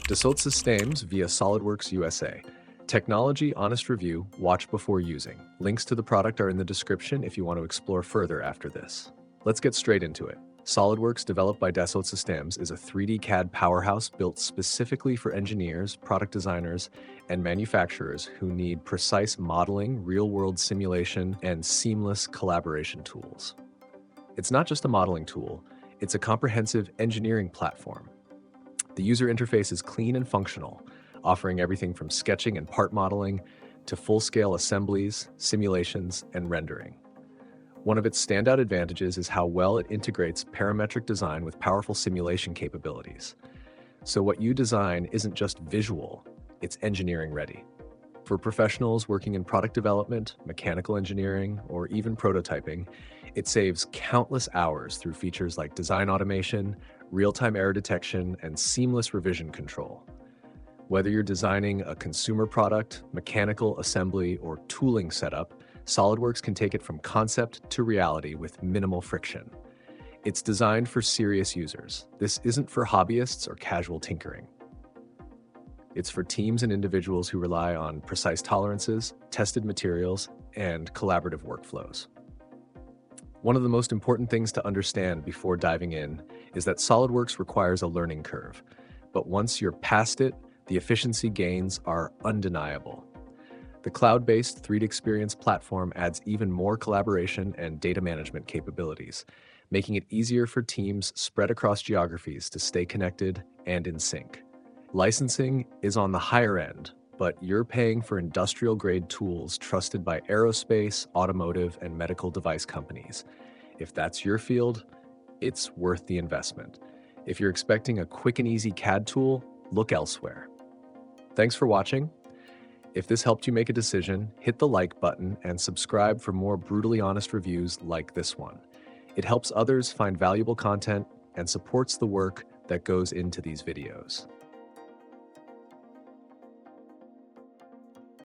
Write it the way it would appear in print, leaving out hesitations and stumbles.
Dassault Systèmes via SOLIDWORKS USA. Technology honest review, watch before using. Links to the product are in the description if you want to explore further after this. Let's get straight into it. SOLIDWORKS, developed by Dassault Systèmes, is a 3D CAD powerhouse built specifically for engineers, product designers, and manufacturers who need precise modeling, real-world simulation, and seamless collaboration tools. It's not just a modeling tool, it's a comprehensive engineering platform. The user interface is clean and functional, offering everything from sketching and part modeling to full-scale assemblies, simulations, and rendering. One of its standout advantages is how well it integrates parametric design with powerful simulation capabilities. So what you design isn't just visual, it's engineering ready. For professionals working in product development, mechanical engineering, or even prototyping, it saves countless hours through features like design automation, real-time error detection, and seamless revision control. Whether you're designing a consumer product, mechanical assembly, or tooling setup, SOLIDWORKS can take it from concept to reality with minimal friction. It's designed for serious users. This isn't for hobbyists or casual tinkering. It's for teams and individuals who rely on precise tolerances, tested materials, and collaborative workflows. One of the most important things to understand before diving in is that SOLIDWORKS requires a learning curve, but once you're past it, the efficiency gains are undeniable. The cloud-based 3D Experience platform adds even more collaboration and data management capabilities, making it easier for teams spread across geographies to stay connected and in sync. Licensing is on the higher end, but you're paying for industrial-grade tools trusted by aerospace, automotive, and medical device companies. If that's your field, it's worth the investment. If you're expecting a quick and easy CAD tool, look elsewhere. Thanks for watching. If this helped you make a decision, hit the like button and subscribe for more brutally honest reviews like this one. It helps others find valuable content and supports the work that goes into these videos.